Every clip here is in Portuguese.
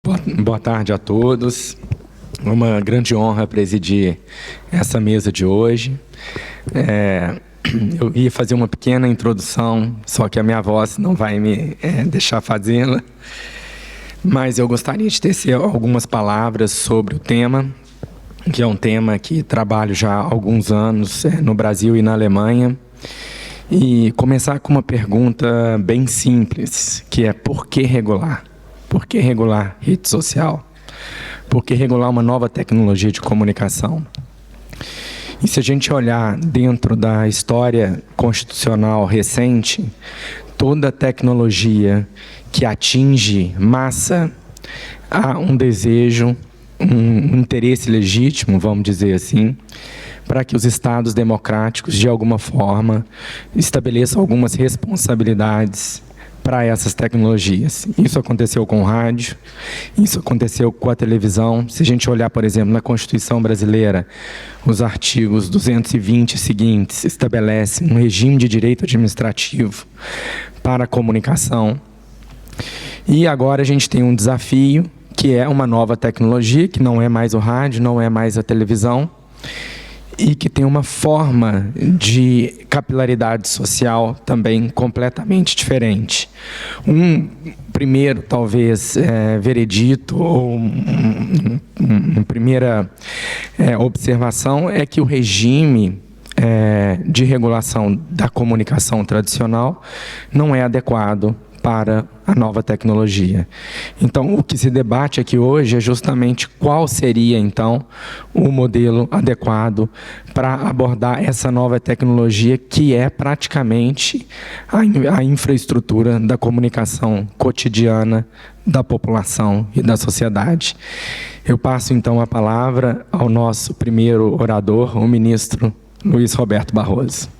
Boa tarde a todos. É uma grande honra presidir essa mesa de hoje. Eu ia fazer uma pequena introdução, só que a minha voz não vai me deixar fazê-la. Mas eu gostaria de tecer algumas palavras sobre o tema, que é um tema que trabalho já há alguns anos no Brasil e na Alemanha. E começar com uma pergunta bem simples, que é: por que regular? Por que regular rede social? Por que regular uma nova tecnologia de comunicação? E se a gente olhar dentro da história constitucional recente, toda tecnologia que atinge massa, há um desejo, um interesse legítimo, vamos dizer assim, para que os estados democráticos, de alguma forma, estabeleçam algumas responsabilidades para essas tecnologias. Isso aconteceu com o rádio, isso aconteceu com a televisão. Se a gente olhar, por exemplo, na Constituição brasileira, os artigos 220 seguintes estabelecem um regime de direito administrativo para a comunicação. E agora a gente tem um desafio, que é uma nova tecnologia, que não é mais o rádio, não é mais a televisão, e que tem uma forma de capilaridade social também completamente diferente. Um primeiro, talvez, veredito, ou uma primeira observação é que o regime de regulação da comunicação tradicional não é adequado para a nova tecnologia. Então, o que se debate aqui hoje é justamente qual seria, então, o modelo adequado para abordar essa nova tecnologia, que é praticamente a infraestrutura da comunicação cotidiana da população e da sociedade. Eu passo, então, a palavra ao nosso primeiro orador, o ministro Luiz Roberto Barroso.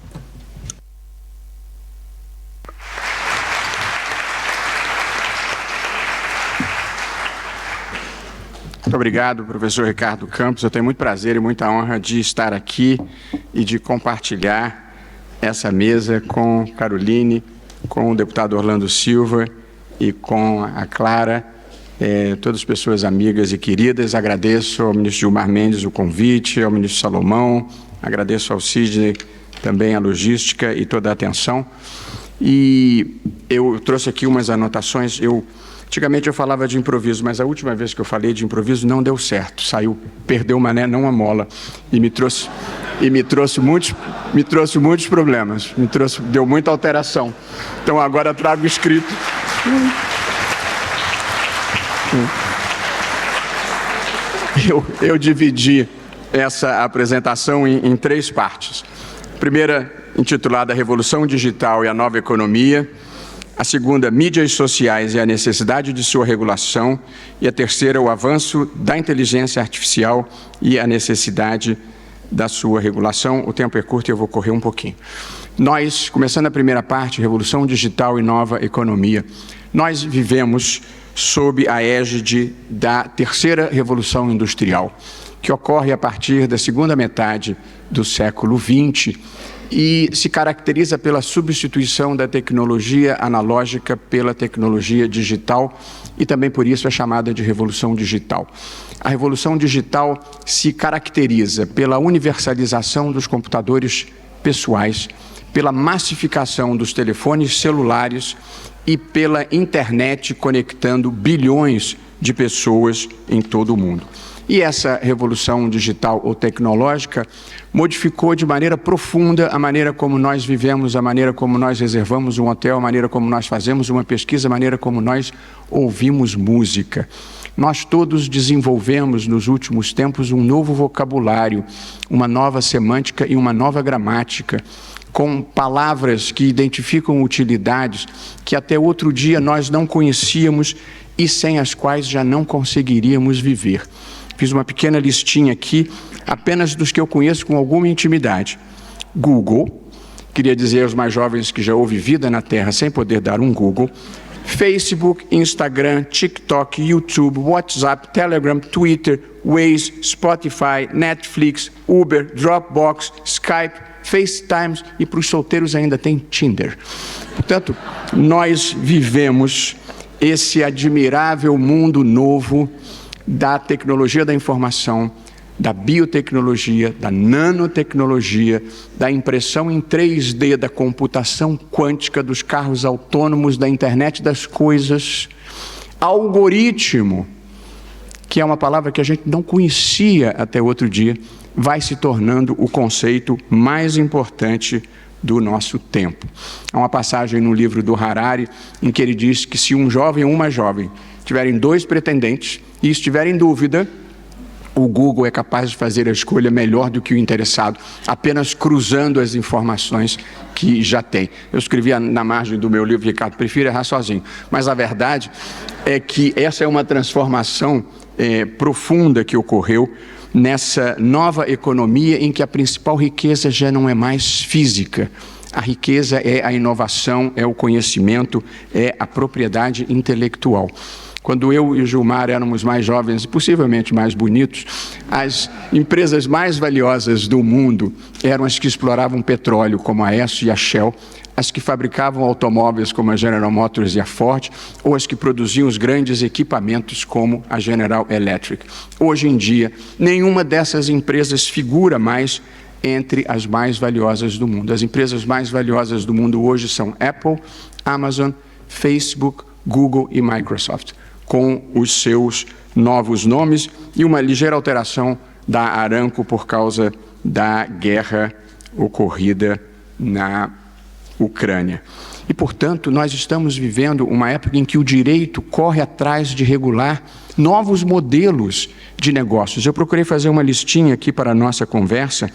Muito obrigado, professor Ricardo Campos. Eu tenho muito prazer e muita honra de estar aqui e de compartilhar essa mesa com Caroline, com o deputado Orlando Silva e com a Clara, todas as pessoas amigas e queridas. Agradeço ao ministro Gilmar Mendes o convite, ao ministro Salomão, agradeço ao Sidney também a logística e toda a atenção. E eu trouxe aqui umas anotações. Antigamente eu falava de improviso, mas a última vez que eu falei de improviso não deu certo. Perdeu uma mané, não uma mola. E me trouxe muitos problemas. Deu muita alteração. Então agora trago escrito. Eu dividi essa apresentação em três partes. A primeira, intitulada Revolução Digital e a Nova Economia. A segunda, mídias sociais e a necessidade de sua regulação. E a terceira, o avanço da inteligência artificial e a necessidade da sua regulação. O tempo é curto e eu vou correr um pouquinho. Nós, começando a primeira parte, Revolução Digital e Nova Economia, nós vivemos sob a égide da terceira Revolução Industrial, que ocorre a partir da segunda metade do século XX, e se caracteriza pela substituição da tecnologia analógica pela tecnologia digital, e também por isso é chamada de Revolução Digital. A Revolução Digital se caracteriza pela universalização dos computadores pessoais, pela massificação dos telefones celulares e pela internet conectando bilhões de pessoas em todo o mundo. E essa revolução digital ou tecnológica modificou de maneira profunda a maneira como nós vivemos, a maneira como nós reservamos um hotel, a maneira como nós fazemos uma pesquisa, a maneira como nós ouvimos música. Nós todos desenvolvemos nos últimos tempos um novo vocabulário, uma nova semântica e uma nova gramática, com palavras que identificam utilidades que até outro dia nós não conhecíamos e sem as quais já não conseguiríamos viver. Fiz uma pequena listinha aqui, apenas dos que eu conheço com alguma intimidade. Google, queria dizer aos mais jovens que já houve vida na Terra sem poder dar um Google. Facebook, Instagram, TikTok, YouTube, WhatsApp, Telegram, Twitter, Waze, Spotify, Netflix, Uber, Dropbox, Skype, FaceTime e para os solteiros ainda tem Tinder. Portanto, nós vivemos esse admirável mundo novo da tecnologia da informação, da biotecnologia, da nanotecnologia, da impressão em 3D, da computação quântica, dos carros autônomos, da internet das coisas, algoritmo, que é uma palavra que a gente não conhecia até outro dia, vai se tornando o conceito mais importante do nosso tempo. Há uma passagem no livro do Harari em que ele diz que se um jovem ou uma jovem tiverem 2 pretendentes e estiverem em dúvida, o Google é capaz de fazer a escolha melhor do que o interessado, apenas cruzando as informações que já tem. Eu escrevi na margem do meu livro, Ricardo, prefiro errar sozinho. Mas a verdade é que essa é uma transformação profunda que ocorreu nessa nova economia em que a principal riqueza já não é mais física. A riqueza é a inovação, é o conhecimento, é a propriedade intelectual. Quando eu e o Gilmar éramos mais jovens e possivelmente mais bonitos, as empresas mais valiosas do mundo eram as que exploravam petróleo, como a Esso e a Shell, as que fabricavam automóveis, como a General Motors e a Ford, ou as que produziam os grandes equipamentos, como a General Electric. Hoje em dia, nenhuma dessas empresas figura mais entre as mais valiosas do mundo. As empresas mais valiosas do mundo hoje são Apple, Amazon, Facebook, Google e Microsoft, com os seus novos nomes e uma ligeira alteração da Aramco por causa da guerra ocorrida na Ucrânia. E, portanto, nós estamos vivendo uma época em que o direito corre atrás de regular novos modelos de negócios. Eu procurei fazer uma listinha aqui para a nossa conversa.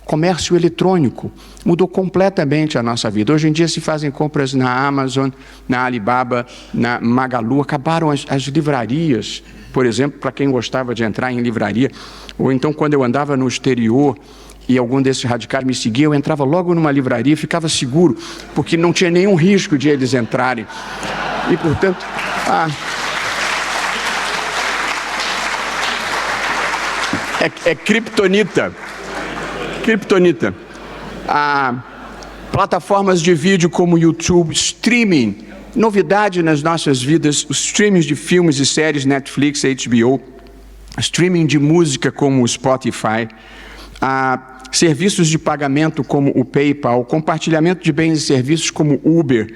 Comércio eletrônico mudou completamente a nossa vida. Hoje em dia se fazem compras na Amazon, na Alibaba, na Magalu. Acabaram as livrarias, por exemplo, para quem gostava de entrar em livraria. Ou então, quando eu andava no exterior e algum desses radicais me seguia, eu entrava logo numa livraria e ficava seguro, porque não tinha nenhum risco de eles entrarem. E, portanto, é kriptonita. Plataformas de vídeo como YouTube, streaming, novidade nas nossas vidas, os streamings de filmes e séries, Netflix, HBO, streaming de música como o Spotify, serviços de pagamento como o PayPal, compartilhamento de bens e serviços como Uber,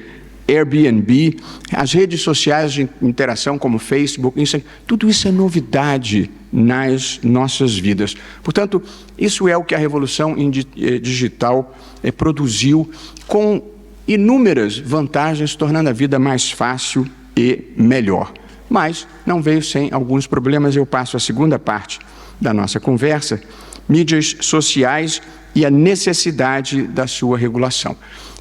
Airbnb, as redes sociais de interação como Facebook, tudo isso é novidade nas nossas vidas. Portanto, isso é o que a revolução digital produziu, com inúmeras vantagens, tornando a vida mais fácil e melhor. Mas não veio sem alguns problemas. Eu passo a segunda parte da nossa conversa, mídias sociais e a necessidade da sua regulação.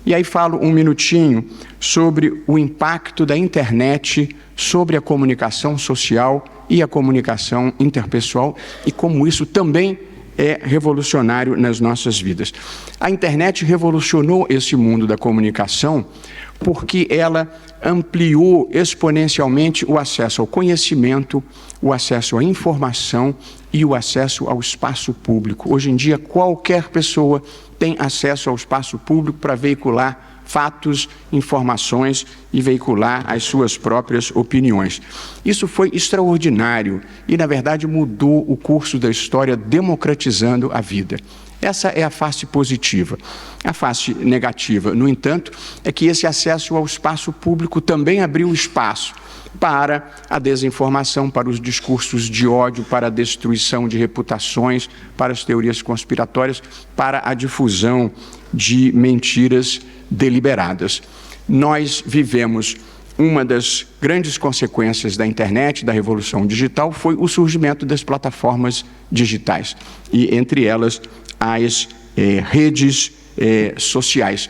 E aí falo um minutinho sobre o impacto da internet sobre a comunicação social e a comunicação interpessoal e como isso também é revolucionário nas nossas vidas. A internet revolucionou esse mundo da comunicação porque ela ampliou exponencialmente o acesso ao conhecimento, o acesso à informação e o acesso ao espaço público. Hoje em dia, qualquer pessoa tem acesso ao espaço público para veicular fatos, informações e veicular as suas próprias opiniões. Isso foi extraordinário e, na verdade, mudou o curso da história, democratizando a vida. Essa é a face positiva. A face negativa, no entanto, é que esse acesso ao espaço público também abriu espaço para a desinformação, para os discursos de ódio, para a destruição de reputações, para as teorias conspiratórias, para a difusão de mentiras deliberadas. Nós vivemos uma das grandes consequências da internet, da revolução digital, foi o surgimento das plataformas digitais, e entre elas as redes sociais.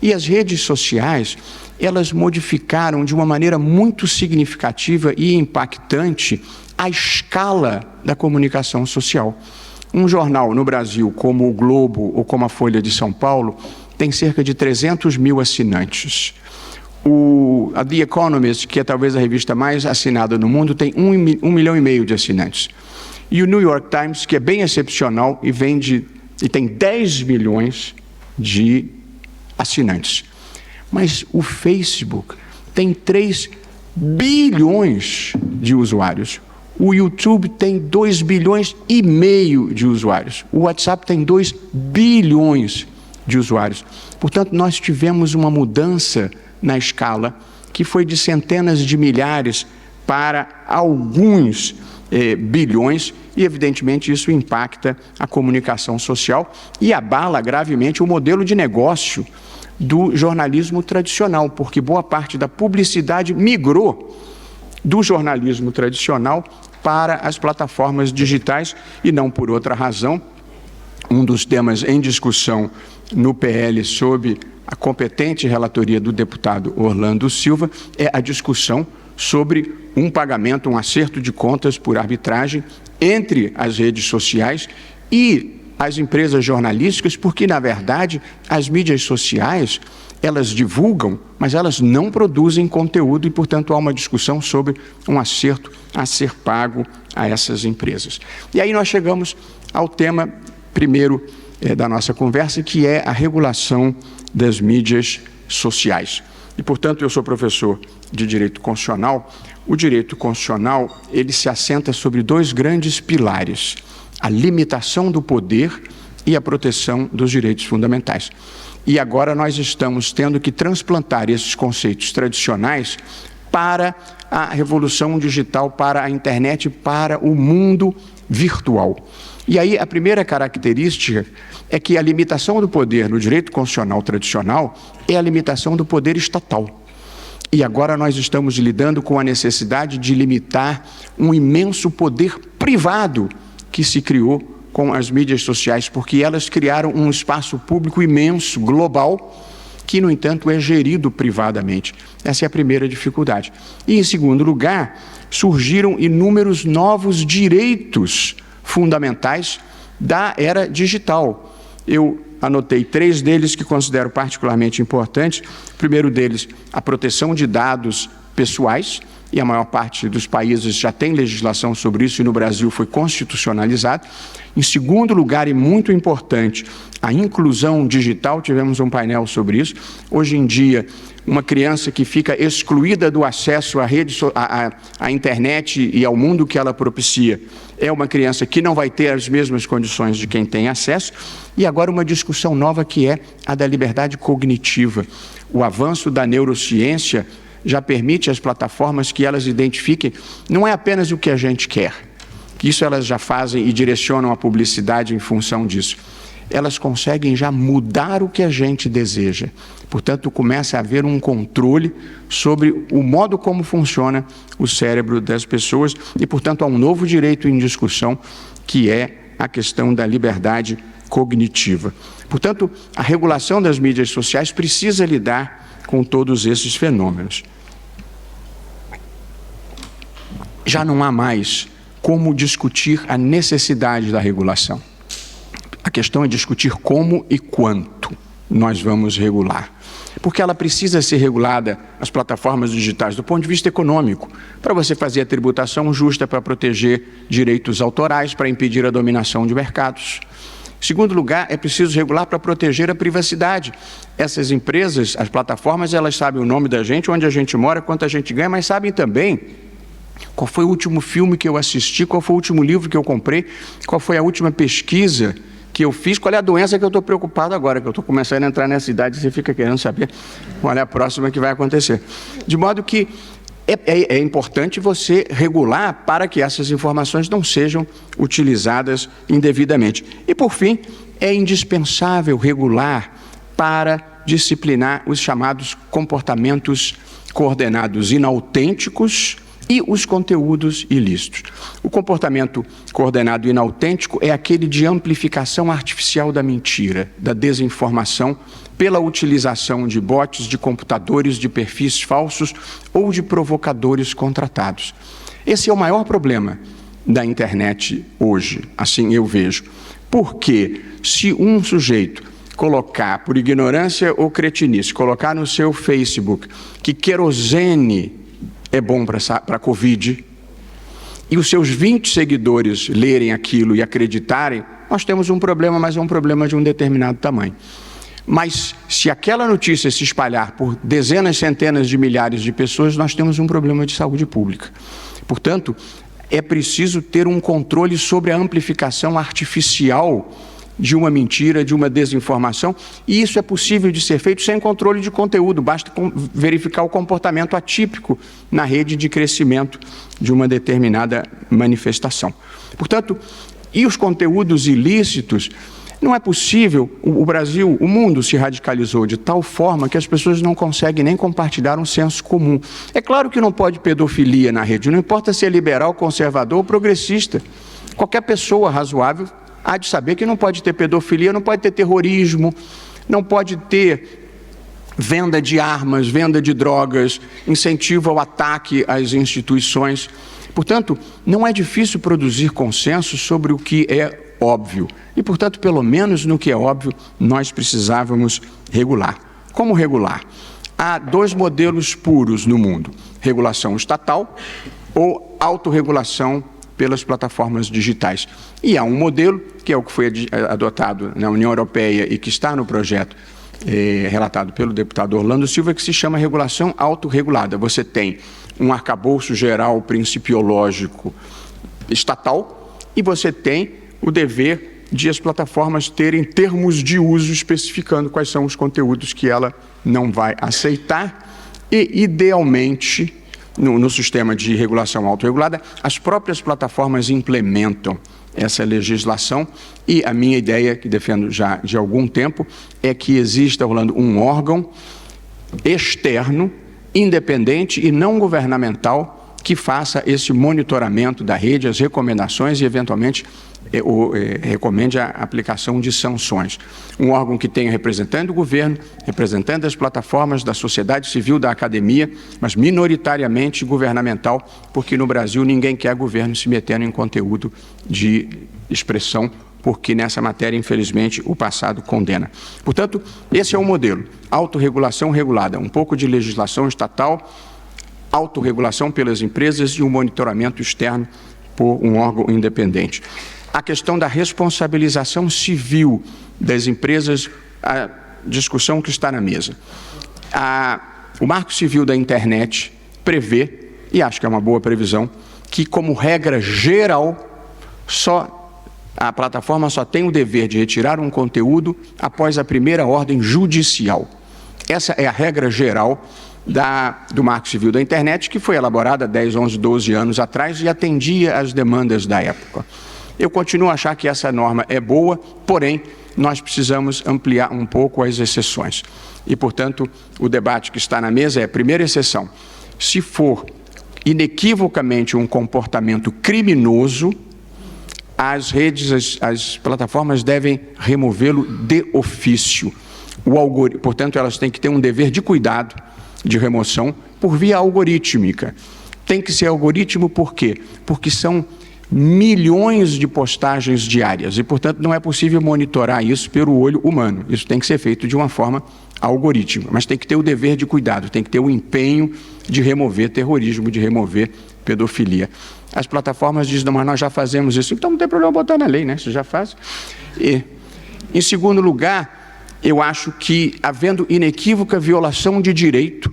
E as redes sociais, elas modificaram de uma maneira muito significativa e impactante a escala da comunicação social. Um jornal no Brasil, como o Globo ou como a Folha de São Paulo, tem cerca de 300 mil assinantes. A The Economist, que é talvez a revista mais assinada no mundo, tem 1,5 milhão de assinantes. E o New York Times, que é bem excepcional e tem 10 milhões de assinantes. Mas o Facebook tem 3 bilhões de usuários. O YouTube tem 2,5 bilhões de usuários. O WhatsApp tem 2 bilhões de usuários. Portanto, nós tivemos uma mudança na escala que foi de centenas de milhares para alguns bilhões, e evidentemente isso impacta a comunicação social e abala gravemente o modelo de negócio do jornalismo tradicional, porque boa parte da publicidade migrou do jornalismo tradicional para as plataformas digitais e não por outra razão. Um dos temas em discussão no PL sob a competente relatoria do deputado Orlando Silva é a discussão sobre um pagamento, um acerto de contas por arbitragem entre as redes sociais e as empresas jornalísticas, porque, na verdade, as mídias sociais, elas divulgam, mas elas não produzem conteúdo e, portanto, há uma discussão sobre um acerto a ser pago a essas empresas. E aí nós chegamos ao tema primeiro da nossa conversa, que é a regulação das mídias sociais. E, portanto, eu sou professor de Direito Constitucional. O Direito Constitucional, ele se assenta sobre 2 grandes pilares: a limitação do poder e a proteção dos direitos fundamentais. E agora nós estamos tendo que transplantar esses conceitos tradicionais para a revolução digital, para a internet, para o mundo virtual. E aí a primeira característica é que a limitação do poder no direito constitucional tradicional é a limitação do poder estatal. E agora nós estamos lidando com a necessidade de limitar um imenso poder privado que se criou com as mídias sociais, porque elas criaram um espaço público imenso, global, que, no entanto, é gerido privadamente. Essa é a primeira dificuldade. E, em segundo lugar, surgiram inúmeros novos direitos fundamentais da era digital. Eu anotei 3 deles que considero particularmente importantes. O primeiro deles, a proteção de dados pessoais, e a maior parte dos países já tem legislação sobre isso, e no Brasil foi constitucionalizado. Em segundo lugar, e muito importante, a inclusão digital, tivemos um painel sobre isso. Hoje em dia, uma criança que fica excluída do acesso à internet e ao mundo que ela propicia, é uma criança que não vai ter as mesmas condições de quem tem acesso. E agora uma discussão nova, que é a da liberdade cognitiva. O avanço da neurociência já permite às plataformas que elas identifiquem, não é apenas o que a gente quer, que isso elas já fazem e direcionam a publicidade em função disso. Elas conseguem já mudar o que a gente deseja. Portanto, começa a haver um controle sobre o modo como funciona o cérebro das pessoas e, portanto, há um novo direito em discussão, que é a questão da liberdade cognitiva. Portanto, a regulação das mídias sociais precisa lidar com todos esses fenômenos. Já não há mais como discutir a necessidade da regulação. A questão é discutir como e quanto nós vamos regular. Porque ela precisa ser regulada, as plataformas digitais, do ponto de vista econômico, para você fazer a tributação justa, para proteger direitos autorais, para impedir a dominação de mercados. Em segundo lugar, é preciso regular para proteger a privacidade. Essas empresas, as plataformas, elas sabem o nome da gente, onde a gente mora, quanto a gente ganha, mas sabem também qual foi o último filme que eu assisti, qual foi o último livro que eu comprei, qual foi a última pesquisa que eu fiz, qual é a doença que eu estou preocupado agora, que eu estou começando a entrar nessa idade e você fica querendo saber qual é a próxima que vai acontecer. De modo que é importante você regular para que essas informações não sejam utilizadas indevidamente. E, por fim, é indispensável regular para disciplinar os chamados comportamentos coordenados inautênticos e os conteúdos ilícitos. O comportamento coordenado inautêntico é aquele de amplificação artificial da mentira, da desinformação, pela utilização de bots, de computadores, de perfis falsos ou de provocadores contratados. Esse é o maior problema da internet hoje, assim eu vejo. Porque se um sujeito colocar, por ignorância ou cretinice, colocar no seu Facebook que querosene é bom para a Covid, e os seus 20 seguidores lerem aquilo e acreditarem, nós temos um problema, mas é um problema de um determinado tamanho. Mas, se aquela notícia se espalhar por dezenas, centenas de milhares de pessoas, nós temos um problema de saúde pública. Portanto, é preciso ter um controle sobre a amplificação artificial de uma mentira, de uma desinformação, e isso é possível de ser feito sem controle de conteúdo, basta verificar o comportamento atípico na rede de crescimento de uma determinada manifestação. Portanto, e os conteúdos ilícitos, não é possível, o Brasil, o mundo se radicalizou de tal forma que as pessoas não conseguem nem compartilhar um senso comum. É claro que não pode pedofilia na rede, não importa se é liberal, conservador ou progressista. Qualquer pessoa razoável há de saber que não pode ter pedofilia, não pode ter terrorismo, não pode ter venda de armas, venda de drogas, incentivo ao ataque às instituições. Portanto, não é difícil produzir consenso sobre o que é óbvio. E, portanto, pelo menos no que é óbvio, nós precisávamos regular. Como regular? Há dois modelos puros no mundo: regulação estatal ou autorregulação pelas plataformas digitais. E há um modelo, que é o que foi adotado na União Europeia e que está no projeto relatado pelo deputado Orlando Silva, que se chama regulação autorregulada. Você tem um arcabouço geral principiológico estatal e você tem o dever de as plataformas terem termos de uso especificando quais são os conteúdos que ela não vai aceitar e, idealmente, no sistema de regulação autorregulada, as próprias plataformas implementam essa legislação e a minha ideia, que defendo já de algum tempo, é que exista, Orlando, um órgão externo, independente e não governamental que faça esse monitoramento da rede, as recomendações e, eventualmente, recomende a aplicação de sanções. Um órgão que tenha representante do governo, representante das plataformas, da sociedade civil, da academia, mas minoritariamente governamental, porque no Brasil ninguém quer governo se metendo em conteúdo de expressão, porque nessa matéria, infelizmente, o passado condena. Portanto, esse é o modelo: autorregulação regulada, um pouco de legislação estatal, autorregulação pelas empresas e um monitoramento externo por um órgão independente. A questão da responsabilização civil das empresas, a discussão que está na mesa. O Marco Civil da Internet prevê, e acho que é uma boa previsão, que, como regra geral, a plataforma só tem o dever de retirar um conteúdo após a primeira ordem judicial. Essa é a regra geral do Marco Civil da Internet, que foi elaborada há 10, 11, 12 anos atrás e atendia às demandas da época. Eu continuo a achar que essa norma é boa, porém, nós precisamos ampliar um pouco as exceções. E, portanto, o debate que está na mesa é: primeira exceção, se for inequivocamente um comportamento criminoso, as plataformas devem removê-lo de ofício. Portanto, elas têm que ter um dever de cuidado de remoção por via algorítmica. Tem que ser algoritmo por quê? Porque são milhões de postagens diárias e, portanto, não é possível monitorar isso pelo olho humano. Isso tem que ser feito de uma forma algorítmica, mas tem que ter o dever de cuidado, tem que ter o empenho de remover terrorismo, de remover pedofilia. As plataformas dizem: não, mas nós já fazemos isso, então não tem problema botar na lei, né? Isso já faz. E, em segundo lugar, eu acho que, havendo inequívoca violação de direito,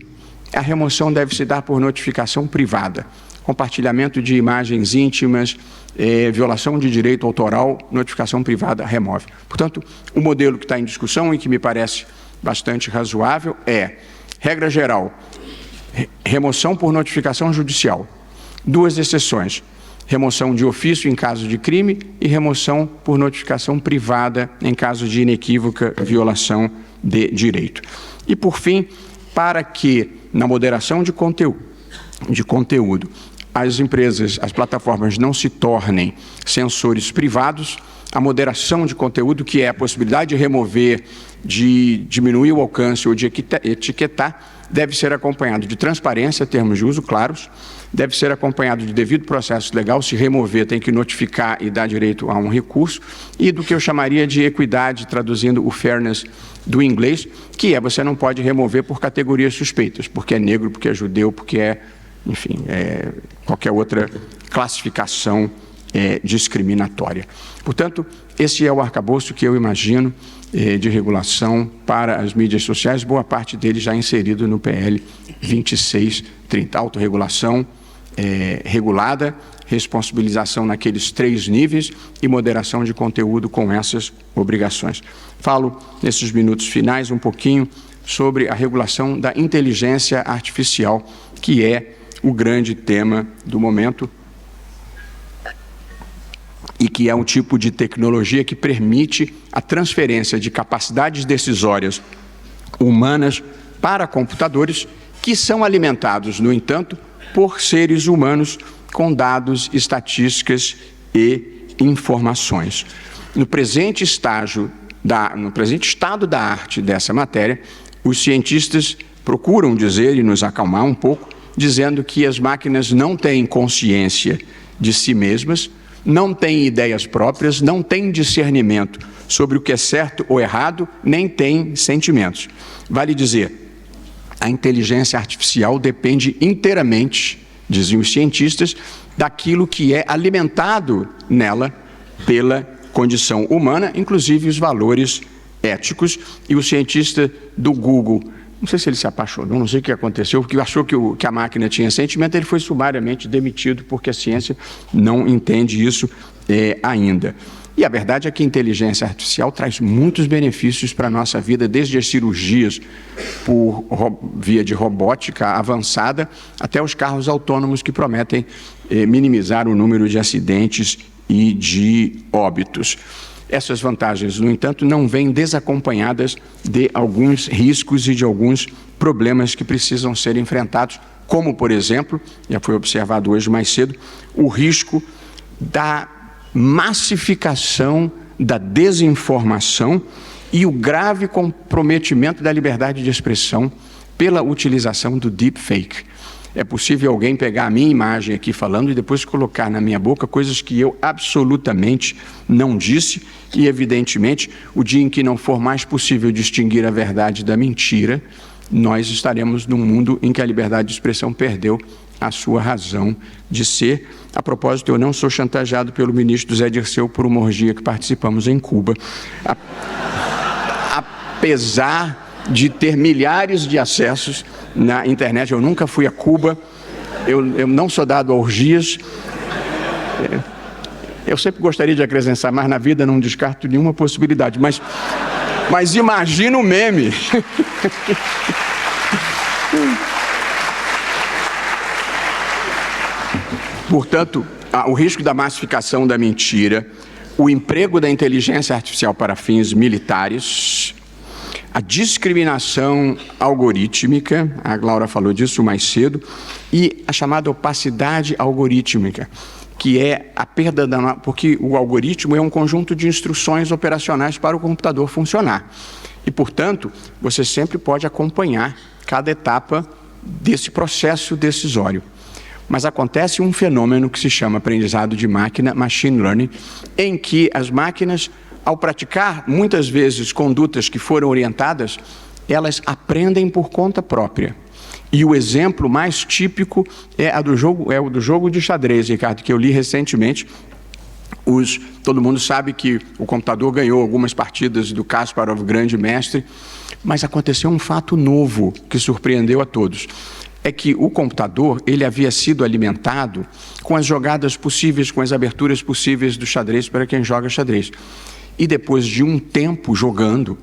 a remoção deve se dar por notificação privada. Compartilhamento de imagens íntimas, violação de direito autoral, notificação privada remove. Portanto, o modelo que está em discussão e que me parece bastante razoável é, regra geral, remoção por notificação judicial. Duas exceções: remoção de ofício em caso de crime e remoção por notificação privada em caso de inequívoca violação de direito. E, por fim, para que, na moderação de conteúdo, as empresas, as plataformas não se tornem censores privados, a moderação de conteúdo, que é a possibilidade de remover, de diminuir o alcance ou de etiquetar, deve ser acompanhado de transparência, termos de uso claros, deve ser acompanhado de devido processo legal. Se remover, tem que notificar e dar direito a um recurso, e do que eu chamaria de equidade, traduzindo o fairness do inglês, que é: você não pode remover por categorias suspeitas, porque é negro, porque é judeu, porque é, enfim, qualquer outra classificação discriminatória. Portanto, esse é o arcabouço que eu imagino de regulação para as mídias sociais, boa parte dele já inserido no PL 2630. Autorregulação regulada, responsabilização naqueles 3 níveis e moderação de conteúdo com essas obrigações. Falo, nesses minutos finais, um pouquinho sobre a regulação da inteligência artificial, que é o grande tema do momento e que é um tipo de tecnologia que permite a transferência de capacidades decisórias humanas para computadores que são alimentados, no entanto, por seres humanos com dados, estatísticas e informações. No presente estado da arte dessa matéria, os cientistas procuram dizer e nos acalmar um pouco, dizendo que as máquinas não têm consciência de si mesmas, não têm ideias próprias, não têm discernimento sobre o que é certo ou errado, nem têm sentimentos. Vale dizer, a inteligência artificial depende inteiramente, dizem os cientistas, daquilo que é alimentado nela pela condição humana, inclusive os valores éticos. E o cientista do Google, não sei se ele se apaixonou, não sei o que aconteceu, porque achou que a máquina tinha sentimento, ele foi sumariamente demitido, porque a ciência não entende isso ainda. E a verdade é que a inteligência artificial traz muitos benefícios para a nossa vida, desde as cirurgias por via de robótica avançada, até os carros autônomos que prometem minimizar o número de acidentes e de óbitos. Essas vantagens, no entanto, não vêm desacompanhadas de alguns riscos e de alguns problemas que precisam ser enfrentados, como, por exemplo, já foi observado hoje mais cedo, o risco da massificação da desinformação e o grave comprometimento da liberdade de expressão pela utilização do deepfake. É possível alguém pegar a minha imagem aqui falando e depois colocar na minha boca coisas que eu absolutamente não disse e, evidentemente, o dia em que não for mais possível distinguir a verdade da mentira, nós estaremos num mundo em que a liberdade de expressão perdeu a sua razão de ser. A propósito, eu não sou chantageado pelo ministro Zé Dirceu por uma orgia que participamos em Cuba. Apesar de ter milhares de acessos na internet, eu nunca fui a Cuba, eu não sou dado a orgias. Eu sempre gostaria de acrescentar, mas na vida não descarto nenhuma possibilidade. Mas imagina o meme. Portanto, o risco da massificação da mentira, o emprego da inteligência artificial para fins militares, a discriminação algorítmica, a Laura falou disso mais cedo, e a chamada opacidade algorítmica, que é a perda porque o algoritmo é um conjunto de instruções operacionais para o computador funcionar. E, portanto, você sempre pode acompanhar cada etapa desse processo decisório. Mas acontece um fenômeno que se chama aprendizado de máquina, machine learning, em que as máquinas, ao praticar muitas vezes condutas que foram orientadas, elas aprendem por conta própria. E o exemplo mais típico é o do jogo de xadrez, Ricardo, que eu li recentemente. Todo mundo sabe que o computador ganhou algumas partidas do Kasparov, grande mestre, mas aconteceu um fato novo que surpreendeu a todos. É que o computador, ele havia sido alimentado com as jogadas possíveis, com as aberturas possíveis do xadrez para quem joga xadrez. E depois de um tempo jogando,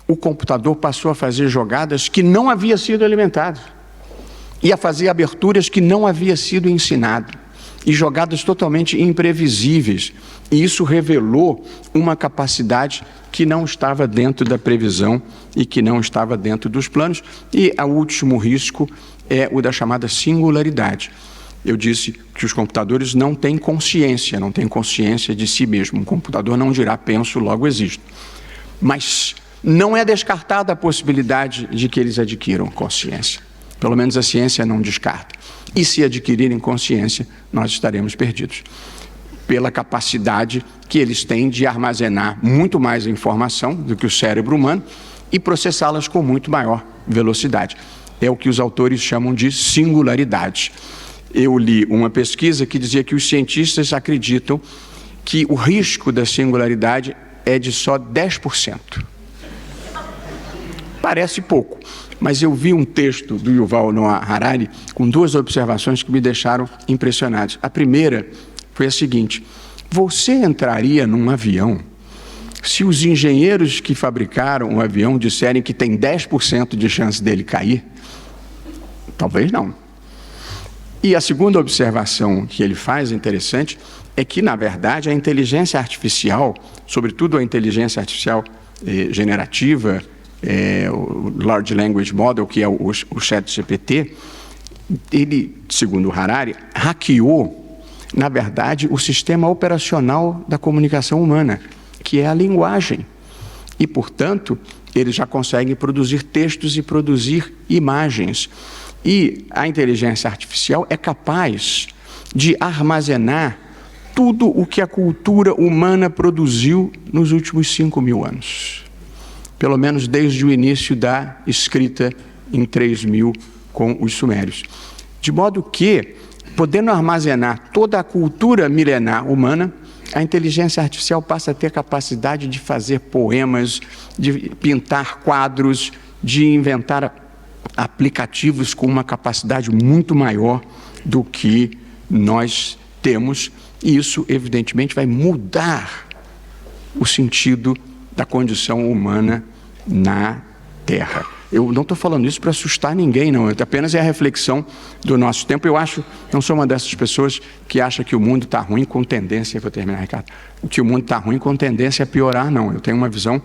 o computador passou a fazer jogadas que não havia sido alimentado. E a fazer aberturas que não havia sido ensinado. E jogadas totalmente imprevisíveis. E isso revelou uma capacidade que não estava dentro da previsão e que não estava dentro dos planos. E o último risco é o da chamada singularidade. Eu disse que os computadores não têm consciência de si mesmo. Um computador não dirá penso, logo existo. Mas não é descartada a possibilidade de que eles adquiram consciência. Pelo menos a ciência não descarta. E se adquirirem consciência, nós estaremos perdidos. Pela capacidade que eles têm de armazenar muito mais informação do que o cérebro humano e processá-las com muito maior velocidade. É o que os autores chamam de singularidade. eu li uma pesquisa que dizia que os cientistas acreditam que o risco da singularidade é de só 10%. Parece pouco, mas eu vi um texto do Yuval Noah Harari com duas observações que me deixaram impressionados. A primeira foi a seguinte: você entraria num avião se os engenheiros que fabricaram o avião disserem que tem 10% de chance dele cair? Talvez não. E a segunda observação que ele faz, interessante, é que, na verdade, a inteligência artificial, sobretudo a inteligência artificial generativa, o Large Language Model, que é o ChatGPT, ele, segundo o Harari, hackeou, na verdade, o sistema operacional da comunicação humana, que é a linguagem. E, portanto, eles já conseguem produzir textos e produzir imagens. E a inteligência artificial é capaz de armazenar tudo o que a cultura humana produziu nos últimos 5.000 anos. Pelo menos desde o início da escrita em 3.000 com os sumérios. De modo que, podendo armazenar toda a cultura milenar humana, a inteligência artificial passa a ter capacidade de fazer poemas, de pintar quadros, de inventar aplicativos com uma capacidade muito maior do que nós temos. E isso, evidentemente, vai mudar o sentido da condição humana na Terra. Eu não estou falando isso para assustar ninguém, não. Apenas é a reflexão do nosso tempo. Eu não sou uma dessas pessoas que acha que o mundo está ruim com tendência, vou terminar, Ricardo, que o mundo está ruim com tendência a piorar, não. Eu tenho uma visão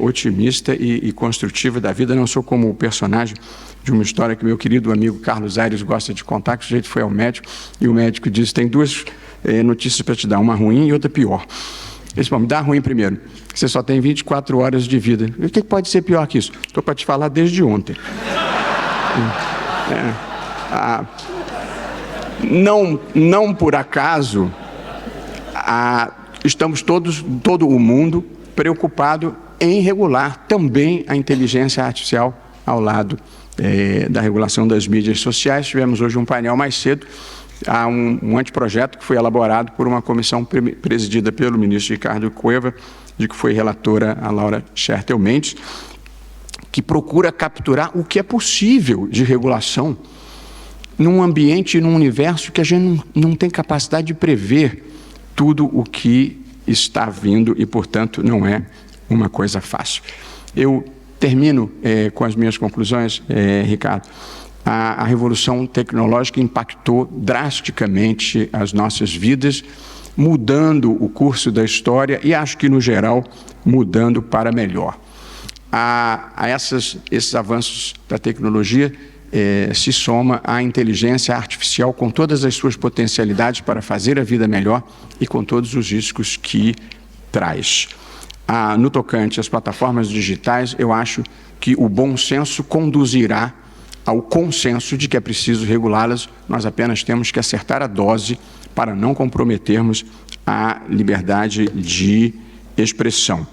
otimista e construtiva da vida. Não sou como o personagem de uma história que meu querido amigo Carlos Aires gosta de contar, que o sujeito foi ao médico e o médico disse: tem duas notícias para te dar, uma ruim e outra pior. Ele disse: bom, me dá a ruim primeiro. Você só tem 24 horas de vida. O que pode ser pior que isso? Estou para te falar desde ontem. Não por acaso, estamos todo o mundo preocupado em regular também a inteligência artificial ao lado da regulação das mídias sociais. Tivemos hoje um painel mais cedo. Há um anteprojeto que foi elaborado por uma comissão presidida pelo ministro Ricardo Cueva, de que foi relatora a Laura Schertel Mendes, que procura capturar o que é possível de regulação num ambiente e num universo que a gente não tem capacidade de prever tudo o que está vindo e, portanto, não é uma coisa fácil. Eu termino com as minhas conclusões, Ricardo. A revolução tecnológica impactou drasticamente as nossas vidas, mudando o curso da história e, acho que, no geral, mudando para melhor. Esses avanços da tecnologia se soma à inteligência artificial com todas as suas potencialidades para fazer a vida melhor e com todos os riscos que traz. No tocante às plataformas digitais, eu acho que o bom senso conduzirá ao consenso de que é preciso regulá-las. Nós apenas temos que acertar a dose para não comprometermos a liberdade de expressão.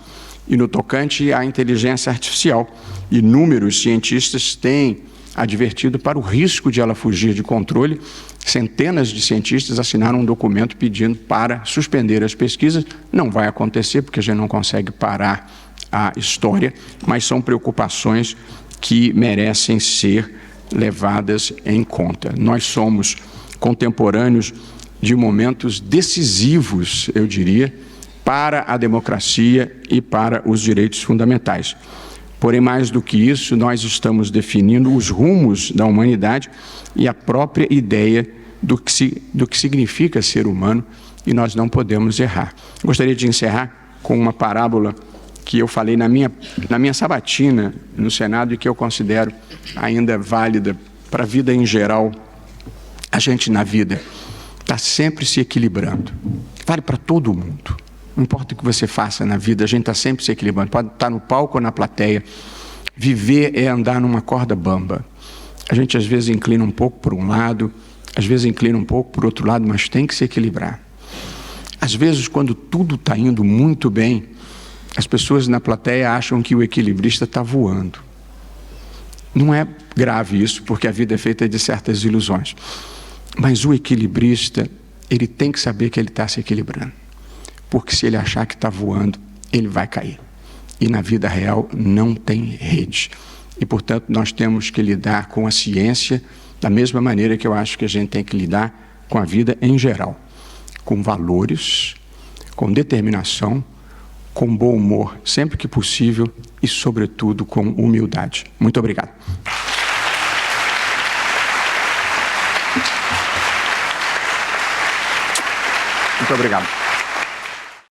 E no tocante à inteligência artificial, inúmeros cientistas têm advertido para o risco de ela fugir de controle. Centenas de cientistas assinaram um documento pedindo para suspender as pesquisas. Não vai acontecer, porque a gente não consegue parar a história, mas são preocupações que merecem ser levadas em conta. Nós somos contemporâneos de momentos decisivos, eu diria, para a democracia e para os direitos fundamentais. Porém, mais do que isso, nós estamos definindo os rumos da humanidade e a própria ideia do que significa ser humano, e nós não podemos errar. Gostaria de encerrar com uma parábola que eu falei na minha sabatina no Senado e que eu considero ainda válida para a vida em geral. A gente, na vida, está sempre se equilibrando. Vale para todo mundo. Não importa o que você faça na vida, a gente está sempre se equilibrando. Pode estar no palco ou na plateia. Viver é andar numa corda bamba. A gente, às vezes, inclina um pouco por um lado, às vezes inclina um pouco por outro lado, mas tem que se equilibrar. Às vezes, quando tudo está indo muito bem, as pessoas na plateia acham que o equilibrista está voando. Não é grave isso, porque a vida é feita de certas ilusões. Mas o equilibrista, ele tem que saber que ele está se equilibrando. Porque se ele achar que está voando, ele vai cair. E na vida real não tem rede. E, portanto, nós temos que lidar com a ciência da mesma maneira que eu acho que a gente tem que lidar com a vida em geral. Com valores, com determinação, com bom humor, sempre que possível, e, sobretudo, com humildade. Muito obrigado. Muito obrigado.